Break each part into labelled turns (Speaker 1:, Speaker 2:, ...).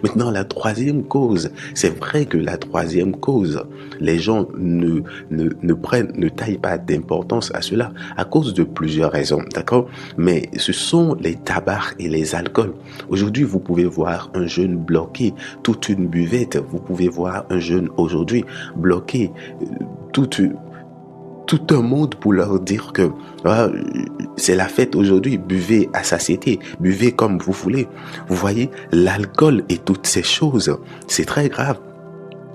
Speaker 1: Maintenant, la troisième cause, c'est vrai que la troisième cause, les gens ne taillent pas d'importance à cela à cause de plusieurs raisons, d'accord? Mais ce sont les tabacs et les alcools. Aujourd'hui, vous pouvez voir un jeune bloquer toute une buvette. Vous pouvez voir un jeune aujourd'hui bloquer toute tout un monde pour leur dire que c'est la fête aujourd'hui, buvez à satiété, buvez comme vous voulez. Vous voyez, l'alcool et toutes ces choses, c'est très grave.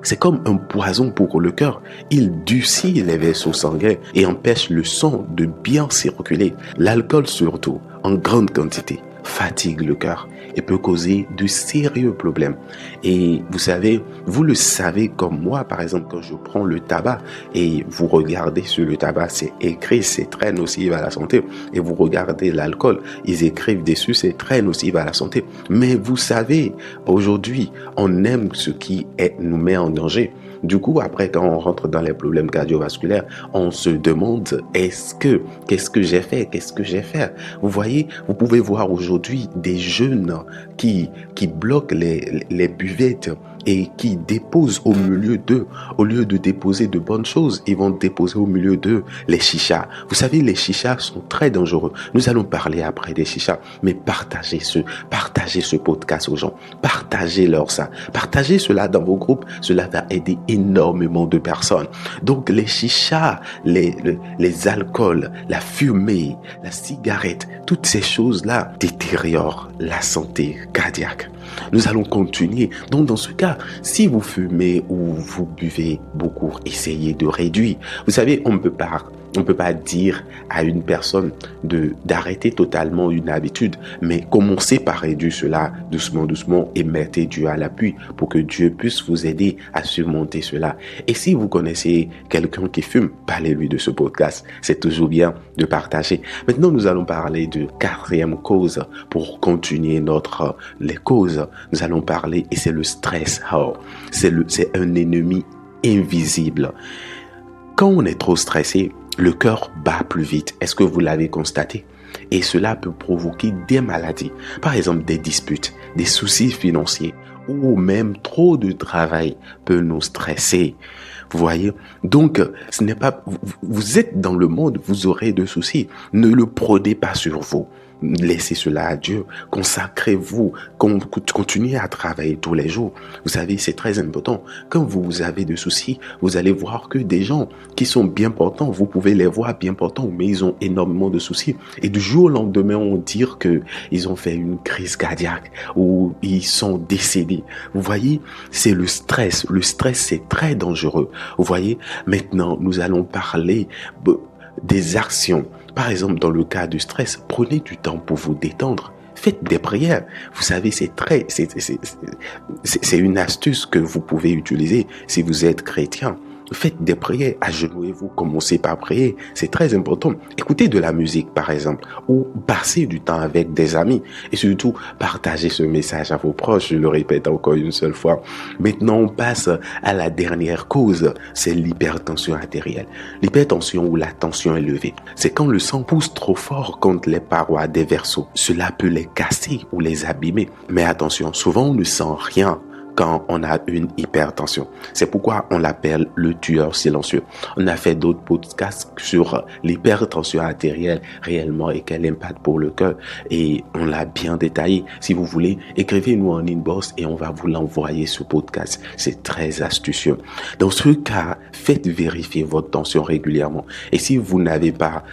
Speaker 1: C'est comme un poison pour le cœur. Il durcit les vaisseaux sanguins et empêche le sang de bien circuler. L'alcool surtout, en grande quantité, fatigue le cœur et peut causer de sérieux problèmes. Et vous savez, vous le savez comme moi, par exemple, quand je prends le tabac et vous regardez sur le tabac, c'est écrit, c'est très nocif à la santé. Et vous regardez l'alcool, ils écrivent dessus, c'est très nocif à la santé. Mais vous savez, aujourd'hui, on aime ce qui nous met en danger. Du coup, après, quand on rentre dans les problèmes cardiovasculaires, on se demande, qu'est-ce que j'ai fait? Qu'est-ce que j'ai fait? Vous voyez, vous pouvez voir aujourd'hui des jeunes qui bloquent les buvettes et qui déposent au milieu d'eux, au lieu de déposer de bonnes choses, ils vont déposer au milieu d'eux les chichas. Vous savez, les chichas sont très dangereux. Nous allons parler après des chichas, mais partagez ce podcast aux gens. Partagez-leur ça. Partagez cela dans vos groupes. Cela va aider énormément de personnes. Donc, les chichas, les alcools, la fumée, la cigarette, toutes ces choses-là détériorent la santé cardiaque. Nous allons continuer. Donc, dans ce cas, si vous fumez ou vous buvez beaucoup, essayez de réduire. Vous savez, on ne peut pas dire à une personne d'arrêter totalement une habitude, mais commencez par réduire cela doucement et mettez Dieu à l'appui pour que Dieu puisse vous aider à surmonter cela. Et si vous connaissez quelqu'un qui fume, parlez-lui de ce podcast. C'est toujours bien de partager. Maintenant, nous allons parler de quatrième cause pour continuer les causes. Nous allons parler, et c'est le stress. C'est un ennemi invisible. Quand on est trop stressé, le cœur bat plus vite. Est-ce que vous l'avez constaté? Et cela peut provoquer des maladies. Par exemple, des disputes, des soucis financiers ou même trop de travail peut nous stresser. Vous voyez? Donc, ce n'est pas, vous êtes dans le monde, vous aurez de soucis. Ne le prenez pas sur vous. Laissez cela à Dieu. Consacrez-vous. Continuez à travailler tous les jours. Vous savez, c'est très important. Quand vous avez des soucis, vous allez voir que des gens qui sont bien portants, vous pouvez les voir bien portants, mais ils ont énormément de soucis. Et du jour au lendemain, on dit qu'ils ont fait une crise cardiaque ou ils sont décédés. Vous voyez, c'est le stress. Le stress, c'est très dangereux. Vous voyez, maintenant, nous allons parler des actions. Par exemple, dans le cas du stress, prenez du temps pour vous détendre. Faites des prières. Vous savez, c'est une astuce que vous pouvez utiliser si vous êtes chrétien. Faites des prières, agenouillez-vous, commencez par prier, c'est très important. Écoutez de la musique par exemple, ou passez du temps avec des amis, et surtout partagez ce message à vos proches, je le répète encore une seule fois. Maintenant on passe à la dernière cause, c'est l'hypertension artérielle. L'hypertension ou la tension élevée, c'est quand le sang pousse trop fort contre les parois des vaisseaux. Cela peut les casser ou les abîmer, mais attention, souvent on ne sent rien quand on a une hypertension. C'est pourquoi on l'appelle le tueur silencieux. On a fait d'autres podcasts sur l'hypertension artérielle réellement et quel impact pour le cœur et on l'a bien détaillé. Si vous voulez, écrivez-nous en inbox et on va vous l'envoyer ce podcast. C'est très astucieux. Dans ce cas, faites vérifier votre tension régulièrement. Et si vous n'avez pas,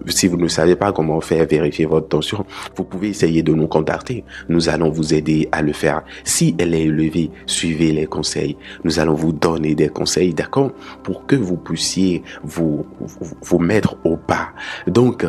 Speaker 1: si vous ne savez pas comment faire vérifier votre tension, vous pouvez essayer de nous contacter. Nous allons vous aider à le faire. Si elle est élevée, suivez les conseils. Nous allons vous donner des conseils, d'accord, pour que vous puissiez vous mettre au pas. Donc,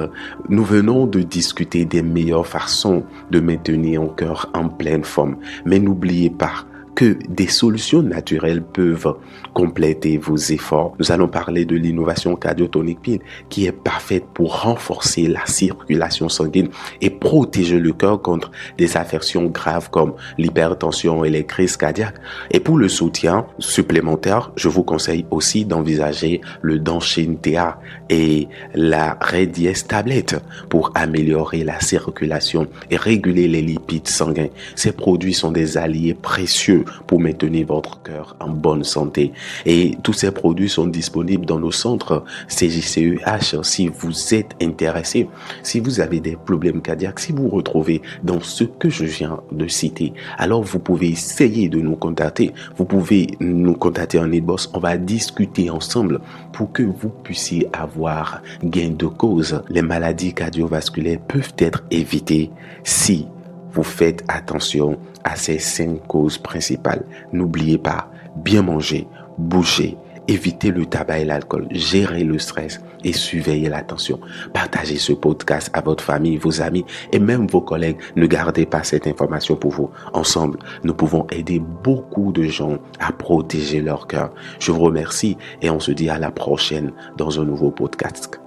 Speaker 1: nous venons de discuter des meilleures façons de maintenir un cœur en pleine forme. Mais n'oubliez pas que des solutions naturelles peuvent compléter vos efforts. Nous allons parler de l'innovation Cardiotonic Pill qui est parfaite pour renforcer la circulation sanguine et protéger le cœur contre des affections graves comme l'hypertension et les crises cardiaques. Et pour le soutien supplémentaire, je vous conseille aussi d'envisager le Danshin TA et la Red Yes tablette pour améliorer la circulation et réguler les lipides sanguins. Ces produits sont des alliés précieux pour maintenir votre cœur en bonne santé. Et tous ces produits sont disponibles dans nos centres CJCEH. Si vous êtes intéressé, si vous avez des problèmes cardiaques, si vous vous retrouvez dans ce que je viens de citer, alors vous pouvez essayer de nous contacter. Vous pouvez nous contacter en inbox. On va discuter ensemble pour que vous puissiez avoir gain de cause. Les maladies cardiovasculaires peuvent être évitées si vous faites attention à ces 5 causes principales. N'oubliez pas, bien manger, bouger, éviter le tabac et l'alcool, gérer le stress et surveiller la tension. Partagez ce podcast à votre famille, vos amis et même vos collègues. Ne gardez pas cette information pour vous. Ensemble, nous pouvons aider beaucoup de gens à protéger leur cœur. Je vous remercie et on se dit à la prochaine dans un nouveau podcast.